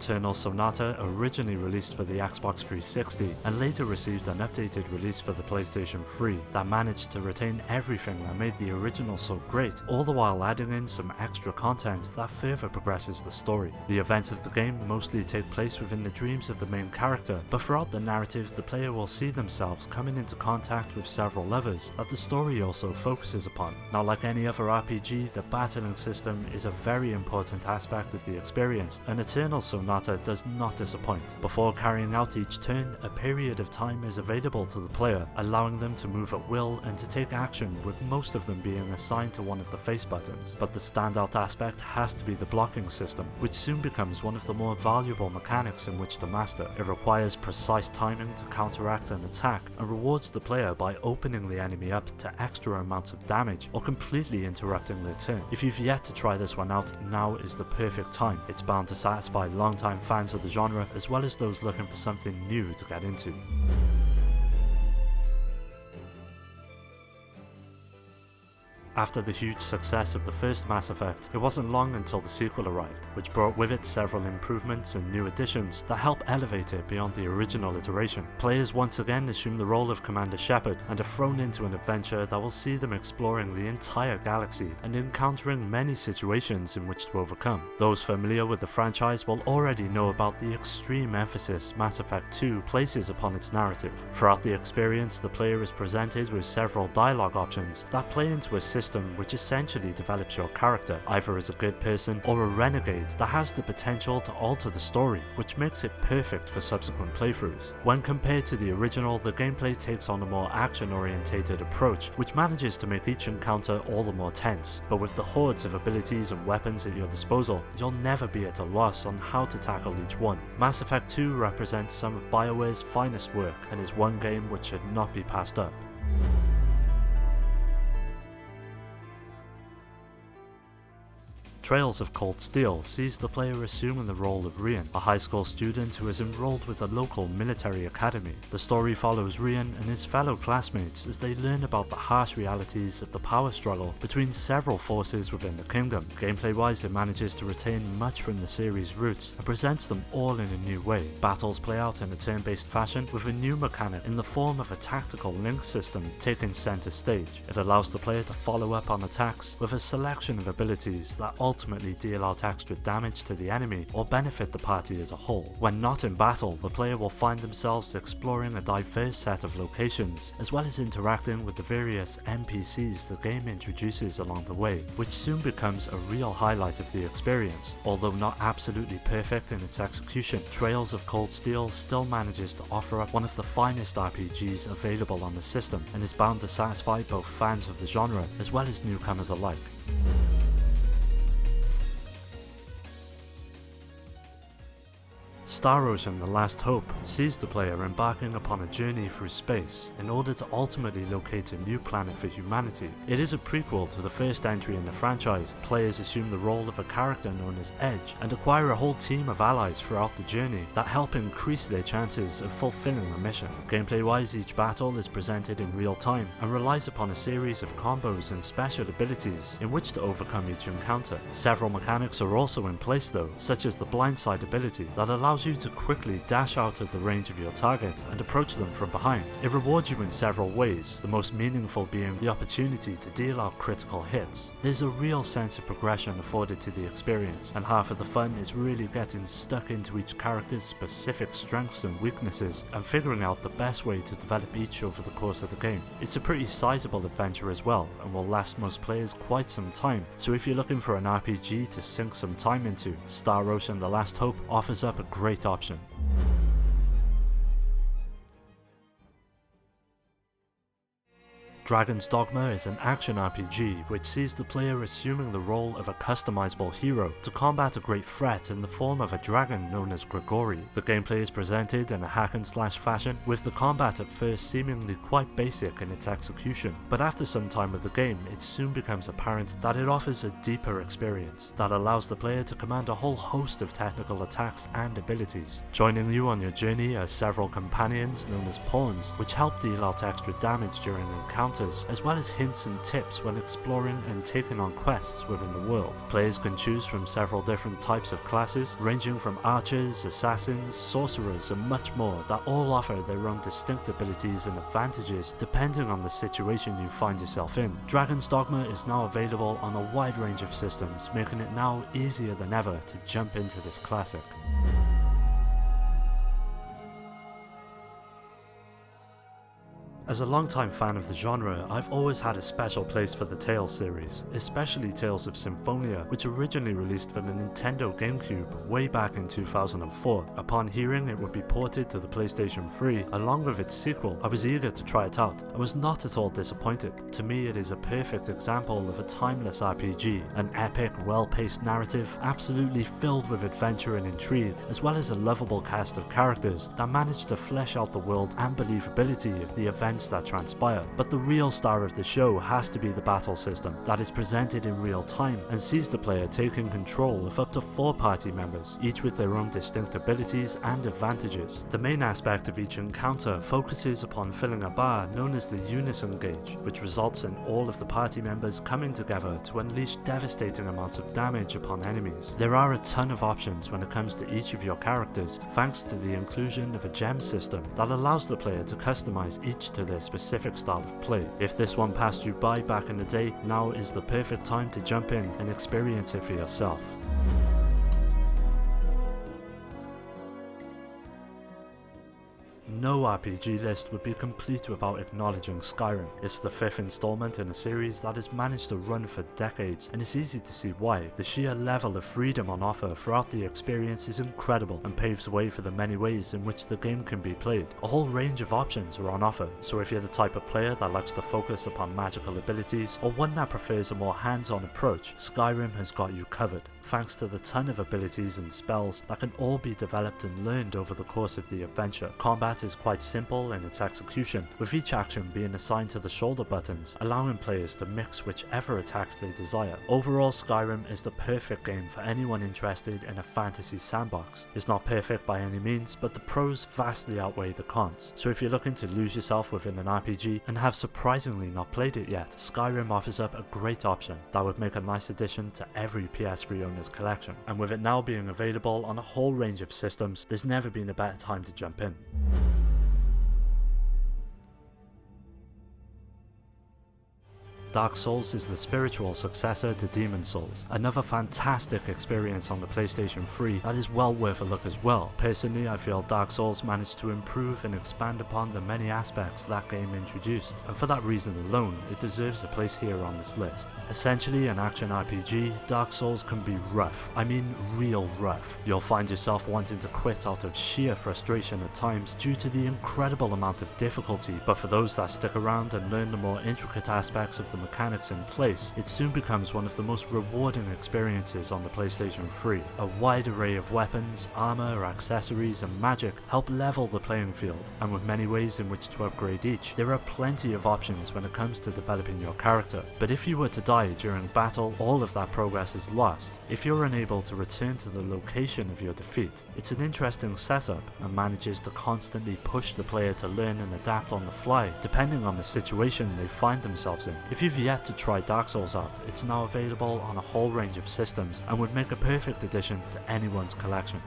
Eternal Sonata originally released for the Xbox 360 and later received an updated release for the PlayStation 3 that managed to retain everything that made the original so great, all the while adding in some extra content that further progresses the story. The events of the game mostly take place within the dreams of the main character, but throughout the narrative the player will see themselves coming into contact with several others that the story also focuses upon. Now, like any other RPG, the battling system is a very important aspect of the experience, and Eternal Sonata does not disappoint. Before carrying out each turn, a period of time is available to the player, allowing them to move at will and to take action, with most of them being assigned to one of the face buttons. But the standout aspect has to be the blocking system, which soon becomes one of the more valuable mechanics in which to master. It requires precise timing to counteract an attack and rewards the player by opening the enemy up to extra amounts of damage or completely interrupting their turn. If you've yet to try this one out, now is the perfect time. It's bound to satisfy longtime fans of the genre as well as those looking for something new to get into. After the huge success of the first Mass Effect, it wasn't long until the sequel arrived, which brought with it several improvements and new additions that help elevate it beyond the original iteration. Players once again assume the role of Commander Shepard and are thrown into an adventure that will see them exploring the entire galaxy and encountering many situations in which to overcome. Those familiar with the franchise will already know about the extreme emphasis Mass Effect 2 places upon its narrative. Throughout the experience, the player is presented with several dialogue options that play into a system which essentially develops your character, either as a good person or a renegade that has the potential to alter the story, which makes it perfect for subsequent playthroughs. When compared to the original, the gameplay takes on a more action-orientated approach, which manages to make each encounter all the more tense, but with the hordes of abilities and weapons at your disposal, you'll never be at a loss on how to tackle each one. Mass Effect 2 represents some of BioWare's finest work, and is one game which should not be passed up. Trails of Cold Steel sees the player assuming the role of Rian, a high school student who is enrolled with a local military academy. The story follows Rian and his fellow classmates as they learn about the harsh realities of the power struggle between several forces within the kingdom. Gameplay-wise, it manages to retain much from the series' roots and presents them all in a new way. Battles play out in a turn-based fashion with a new mechanic in the form of a tactical link system taking center stage. It allows the player to follow up on attacks with a selection of abilities that ultimately deal out extra damage to the enemy or benefit the party as a whole. When not in battle, the player will find themselves exploring a diverse set of locations, as well as interacting with the various NPCs the game introduces along the way, which soon becomes a real highlight of the experience. Although not absolutely perfect in its execution, Trails of Cold Steel still manages to offer up one of the finest RPGs available on the system, and is bound to satisfy both fans of the genre as well as newcomers alike. Star Ocean: The Last Hope sees the player embarking upon a journey through space in order to ultimately locate a new planet for humanity. It is a prequel to the first entry in the franchise. Players assume the role of a character known as Edge and acquire a whole team of allies throughout the journey that help increase their chances of fulfilling the mission. Gameplay-wise, each battle is presented in real time and relies upon a series of combos and special abilities in which to overcome each encounter. Several mechanics are also in place though, such as the blindside ability that allows you to quickly dash out of the range of your target and approach them from behind. It rewards you in several ways, the most meaningful being the opportunity to deal out critical hits. There's a real sense of progression afforded to the experience, and half of the fun is really getting stuck into each character's specific strengths and weaknesses and figuring out the best way to develop each over the course of the game. It's a pretty sizable adventure as well, and will last most players quite some time, so if you're looking for an RPG to sink some time into, Star Ocean: The Last Hope offers up a great option. Dragon's Dogma is an action RPG which sees the player assuming the role of a customizable hero to combat a great threat in the form of a dragon known as Grigori. The gameplay is presented in a hack and slash fashion, with the combat at first seemingly quite basic in its execution, but after some time with the game it soon becomes apparent that it offers a deeper experience that allows the player to command a whole host of technical attacks and abilities. Joining you on your journey are several companions known as pawns, which help deal out extra damage during encounters encounters, as well as hints and tips when exploring and taking on quests within the world. Players can choose from several different types of classes, ranging from archers, assassins, sorcerers, and much more, that all offer their own distinct abilities and advantages depending on the situation you find yourself in. Dragon's Dogma is now available on a wide range of systems, making it now easier than ever to jump into this classic. As a longtime fan of the genre, I've always had a special place for the Tales series, especially Tales of Symphonia, which originally released for the Nintendo GameCube way back in 2004. Upon hearing it would be ported to the PlayStation 3 along with its sequel, I was eager to try it out and was not at all disappointed. To me, it is a perfect example of a timeless RPG, an epic, well-paced narrative, absolutely filled with adventure and intrigue, as well as a lovable cast of characters that manage to flesh out the world and believability of the events that transpire. But the real star of the show has to be the battle system that is presented in real time and sees the player taking control of up to 4 party members, each with their own distinct abilities and advantages. The main aspect of each encounter focuses upon filling a bar known as the Unison Gauge, which results in all of the party members coming together to unleash devastating amounts of damage upon enemies. There are a ton of options when it comes to each of your characters, thanks to the inclusion of a gem system that allows the player to customize each to their specific style of play. If this one passed you by back in the day, now is the perfect time to jump in and experience it for yourself. No RPG list would be complete without acknowledging Skyrim. It's the 5th installment in a series that has managed to run for decades, and it's easy to see why. The sheer level of freedom on offer throughout the experience is incredible and paves the way for the many ways in which the game can be played. A whole range of options are on offer, so if you're the type of player that likes to focus upon magical abilities or one that prefers a more hands-on approach, Skyrim has got you covered, thanks to the ton of abilities and spells that can all be developed and learned over the course of the adventure. Combat is quite simple in its execution, with each action being assigned to the shoulder buttons, allowing players to mix whichever attacks they desire. Overall, Skyrim is the perfect game for anyone interested in a fantasy sandbox. It's not perfect by any means, but the pros vastly outweigh the cons. So if you're looking to lose yourself within an RPG and have surprisingly not played it yet, Skyrim offers up a great option that would make a nice addition to every PS3 owner's collection. And with it now being available on a whole range of systems, there's never been a better time to jump in. Dark Souls is the spiritual successor to Demon Souls, another fantastic experience on the PlayStation 3 that is well worth a look as well. Personally, I feel Dark Souls managed to improve and expand upon the many aspects that game introduced, and for that reason alone, it deserves a place here on this list. Essentially an action RPG, Dark Souls can be rough. I mean real rough. You'll find yourself wanting to quit out of sheer frustration at times due to the incredible amount of difficulty, but for those that stick around and learn the more intricate aspects of the mechanics in place, it soon becomes one of the most rewarding experiences on the PlayStation 3. A wide array of weapons, armor, accessories and magic help level the playing field, and with many ways in which to upgrade each, there are plenty of options when it comes to developing your character. But if you were to die during battle, all of that progress is lost. If you're unable to return to the location of your defeat, it's an interesting setup and manages to constantly push the player to learn and adapt on the fly, depending on the situation they find themselves in. If you've yet to try Dark Souls out, it's now available on a whole range of systems and would make a perfect addition to anyone's collection.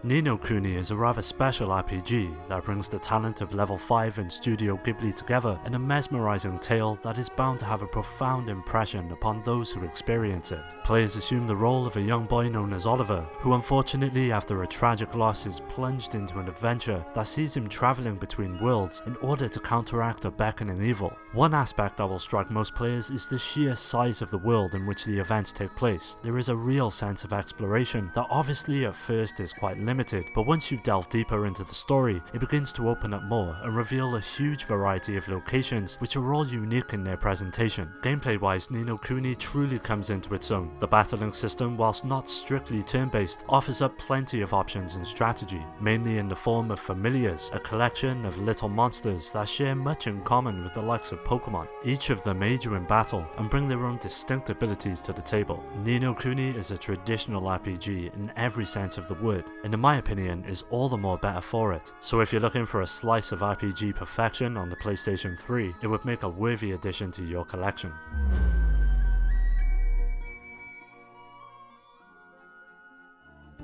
Ni no Kuni is a rather special RPG that brings the talent of Level 5 and Studio Ghibli together in a mesmerizing tale that is bound to have a profound impression upon those who experience it. Players assume the role of a young boy known as Oliver, who unfortunately after a tragic loss is plunged into an adventure that sees him traveling between worlds in order to counteract a beckoning evil. One aspect that will strike most players is the sheer size of the world in which the events take place. There is a real sense of exploration that obviously at first is quite limited, but once you delve deeper into the story, it begins to open up more and reveal a huge variety of locations which are all unique in their presentation. Gameplay wise, Ni no Kuni truly comes into its own. The battling system, whilst not strictly turn-based, offers up plenty of options and strategy, mainly in the form of familiars, a collection of little monsters that share much in common with the likes of Pokemon. Each of them aid you in battle and bring their own distinct abilities to the table. Ni no Kuni is a traditional RPG in every sense of the word. In a in my opinion is all the more better for it. So if you're looking for a slice of RPG perfection on the PlayStation 3, it would make a worthy addition to your collection.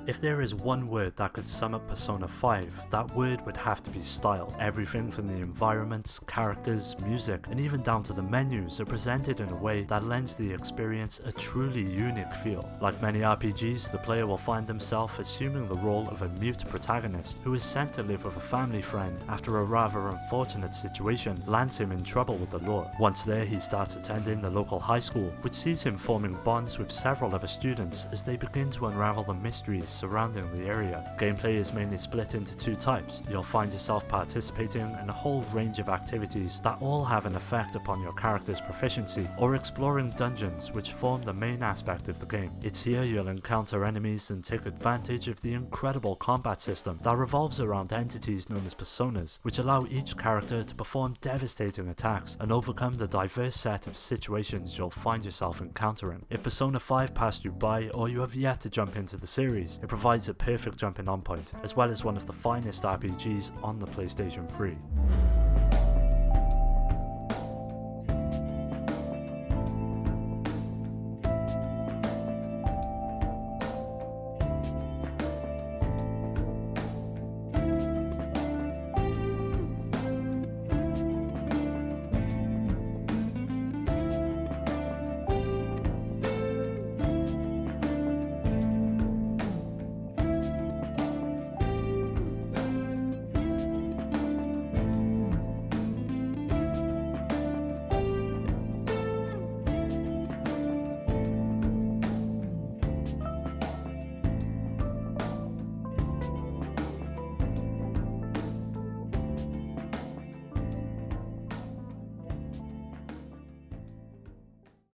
If there is one word that could sum up Persona 5, that word would have to be style. Everything from the environments, characters, music, and even down to the menus are presented in a way that lends the experience a truly unique feel. Like many RPGs, the player will find themselves assuming the role of a mute protagonist who is sent to live with a family friend after a rather unfortunate situation lands him in trouble with the law. Once there, he starts attending the local high school, which sees him forming bonds with several other students as they begin to unravel the mysteries surrounding the area. Gameplay is mainly split into two types. You'll find yourself participating in a whole range of activities that all have an effect upon your character's proficiency, or exploring dungeons which form the main aspect of the game. It's here you'll encounter enemies and take advantage of the incredible combat system that revolves around entities known as personas, which allow each character to perform devastating attacks and overcome the diverse set of situations you'll find yourself encountering. If Persona 5 passed you by, or you have yet to jump into the series, it provides a perfect jumping on point, as well as one of the finest RPGs on the PlayStation 3.